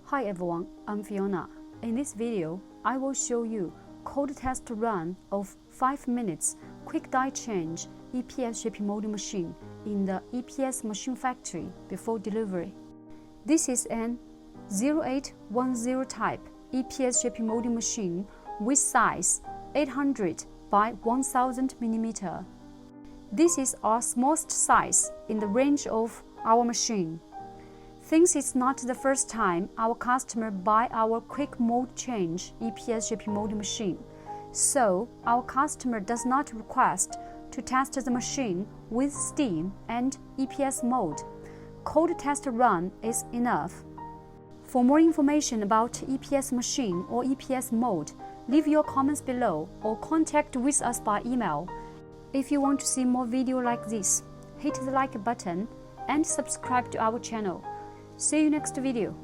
Hi everyone, I'm Fiona. In this video, I will show you code test run of 5 minutes quick die change EPS shaping molding machine in the EPS machine factory before delivery. This is an 0810 type EPS shaping molding machine with size 800 by 1000 mm. This is our smallest size in the range of our machine. Since it's not the first time our customer buy our quick mold change EPS shaping molding machine, so our customer does not request to test the machine with steam and EPS mold. Code test run is enough. For more information about EPS machine or EPS mold, leave your comments below or contact with us by email. If you want to see more videos like this, hit the like button and subscribe to our channel. See you next video.